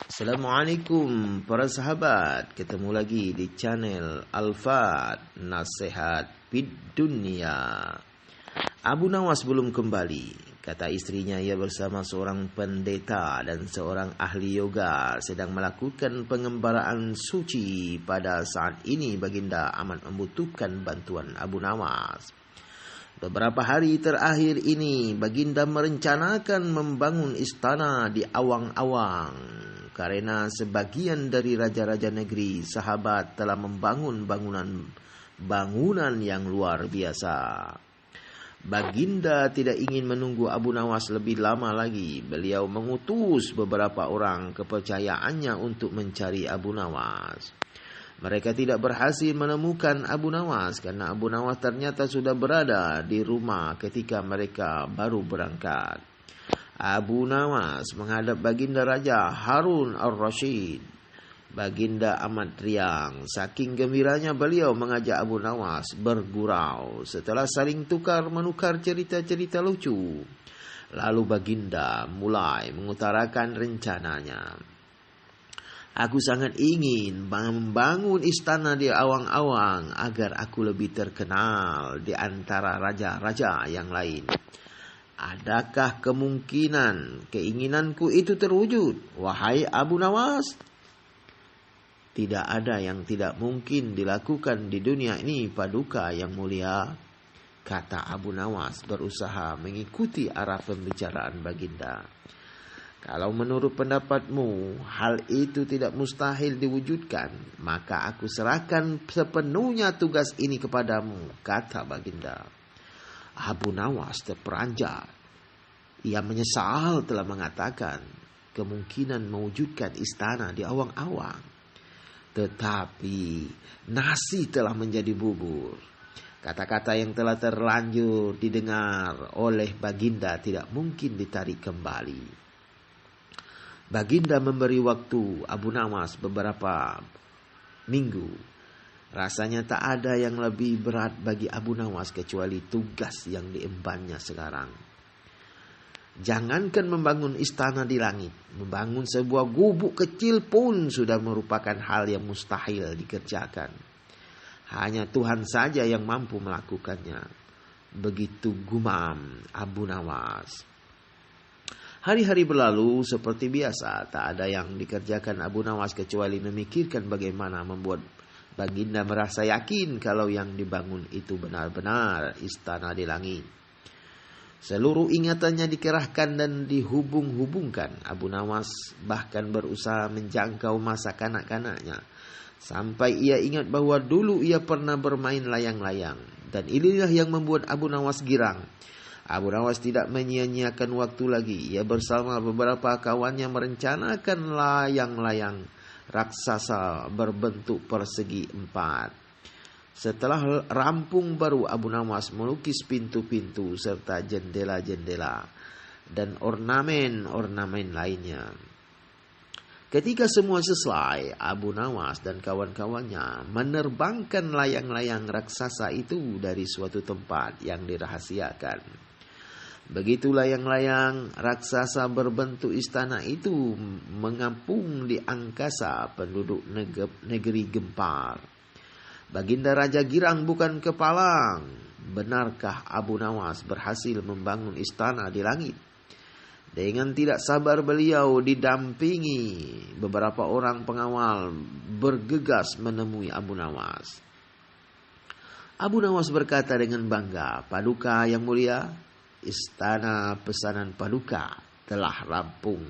Assalamualaikum para sahabat, ketemu lagi di channel Al-Fat Nasihat Fid Dunia. Abu Nawas belum kembali. Kata istrinya ia bersama seorang pendeta dan seorang ahli yoga sedang melakukan pengembaraan suci. Pada saat ini baginda amat membutuhkan bantuan Abu Nawas. Beberapa hari terakhir ini baginda merencanakan membangun istana di awang-awang. Karena sebagian dari raja-raja negeri sahabat telah membangun bangunan yang luar biasa. Baginda tidak ingin menunggu Abu Nawas lebih lama lagi. Beliau mengutus beberapa orang kepercayaannya untuk mencari Abu Nawas. Mereka tidak berhasil menemukan Abu Nawas karena Abu Nawas ternyata sudah berada di rumah ketika mereka baru berangkat. Abu Nawas menghadap baginda Raja Harun al-Rashid. Baginda amat riang. Saking gembiranya beliau mengajak Abu Nawas bergurau. Setelah saling tukar-menukar cerita-cerita lucu, lalu baginda mulai mengutarakan rencananya. Aku sangat ingin membangun istana di awang-awang agar aku lebih terkenal di antara raja-raja yang lain. Adakah kemungkinan keinginanku itu terwujud, wahai Abu Nawas? Tidak ada yang tidak mungkin dilakukan di dunia ini, Paduka yang mulia, kata Abu Nawas berusaha mengikuti arah pembicaraan baginda. Kalau menurut pendapatmu hal itu tidak mustahil diwujudkan, maka aku serahkan sepenuhnya tugas ini kepadamu, kata baginda. Abu Nawas terperanjat. Ia menyesal telah mengatakan kemungkinan mewujudkan istana di awang-awang. Tetapi nasi telah menjadi bubur. Kata-kata yang telah terlanjur didengar oleh baginda tidak mungkin ditarik kembali. Baginda memberi waktu Abu Nawas beberapa minggu. Rasanya tak ada yang lebih berat bagi Abu Nawas kecuali tugas yang diembannya sekarang. Jangankan membangun istana di langit, membangun sebuah gubuk kecil pun sudah merupakan hal yang mustahil dikerjakan. Hanya Tuhan saja yang mampu melakukannya. Begitu gumam Abu Nawas. Hari-hari berlalu seperti biasa, tak ada yang dikerjakan Abu Nawas kecuali memikirkan bagaimana membuat baginda merasa yakin kalau yang dibangun itu benar-benar istana di langit. Seluruh ingatannya dikerahkan dan dihubung-hubungkan. Abu Nawas bahkan berusaha menjangkau masa kanak-kanaknya. Sampai ia ingat bahwa dulu ia pernah bermain layang-layang. Dan inilah yang membuat Abu Nawas girang. Abu Nawas tidak menyia-nyiakan waktu lagi. Ia bersama beberapa kawannya merencanakan layang-layang raksasa berbentuk persegi 4. Setelah rampung baru Abu Nawas melukis pintu-pintu serta jendela-jendela dan ornamen-ornamen lainnya. Ketika semua selesai, Abu Nawas dan kawan-kawannya menerbangkan layang-layang raksasa itu dari suatu tempat yang dirahasiakan. Begitu layang-layang raksasa berbentuk istana itu mengapung di angkasa penduduk negeri gempar. Baginda Raja girang bukan kepalang. Benarkah Abu Nawas berhasil membangun istana di langit? Dengan tidak sabar beliau didampingi beberapa orang pengawal bergegas menemui Abu Nawas. Abu Nawas berkata dengan bangga, Paduka yang mulia, istana pesanan Paduka telah rampung.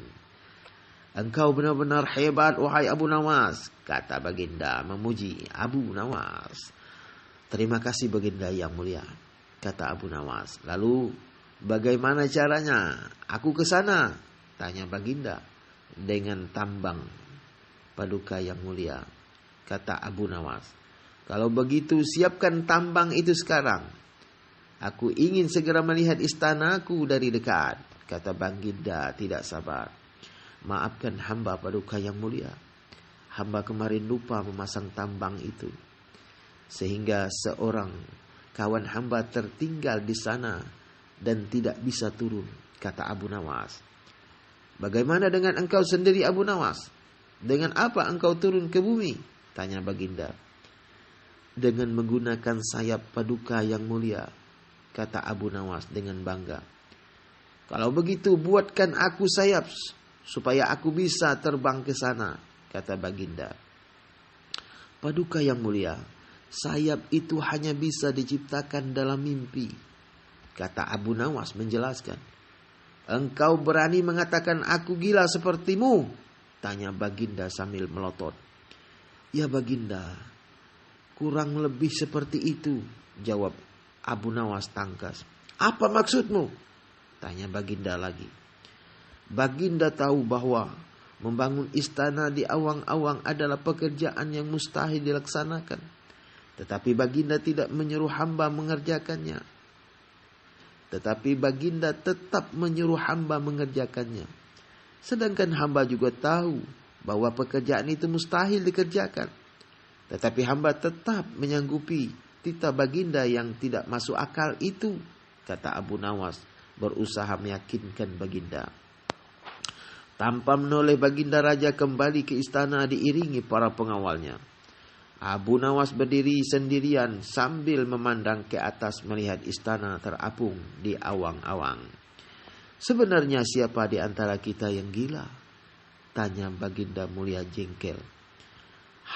Engkau benar-benar hebat, wahai Abu Nawas, kata baginda memuji Abu Nawas. Terima kasih baginda yang mulia, kata Abu Nawas. Lalu bagaimana caranya aku ke sana? Tanya baginda. Dengan tambang, Paduka yang mulia, kata Abu Nawas. Kalau begitu siapkan tambang itu sekarang. Aku ingin segera melihat istanaku dari dekat, kata baginda tidak sabar. Maafkan hamba Paduka yang mulia. Hamba kemarin lupa memasang tambang itu. Sehingga seorang kawan hamba tertinggal di sana dan tidak bisa turun, kata Abu Nawas. Bagaimana dengan engkau sendiri Abu Nawas? Dengan apa engkau turun ke bumi? Tanya Baginda. Dengan menggunakan sayap paduka yang mulia, kata Abu Nawas dengan bangga. Kalau begitu buatkan aku sayap supaya aku bisa terbang ke sana, kata Baginda. Paduka yang mulia, sayap itu hanya bisa diciptakan dalam mimpi, kata Abu Nawas menjelaskan. Engkau berani mengatakan aku gila sepertimu? Tanya Baginda sambil melotot. Ya Baginda, kurang lebih seperti itu, jawab Abu Nawas tangkas. Apa maksudmu? Tanya Baginda lagi. Baginda tahu bahwa membangun istana di awang-awang adalah pekerjaan yang mustahil dilaksanakan. Tetapi Baginda tidak menyuruh hamba mengerjakannya. Sedangkan hamba juga tahu bahwa pekerjaan itu mustahil dikerjakan. Tetapi hamba tetap menyanggupi titah Baginda yang tidak masuk akal itu, kata Abu Nawas berusaha meyakinkan Baginda. Tanpa menoleh, Baginda Raja kembali ke istana diiringi para pengawalnya. Abu Nawas berdiri sendirian sambil memandang ke atas melihat istana terapung di awang-awang. Sebenarnya siapa di antara kita yang gila? Tanya Baginda mulia jengkel.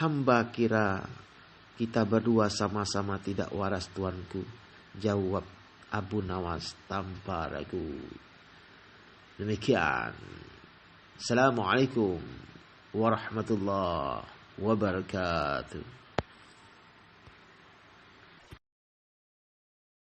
Hamba kira kita berdua sama-sama tidak waras tuanku, jawab Abu Nawas tanpa ragu. Demikian. Assalamualaikum warahmatullahi wabarakatuh.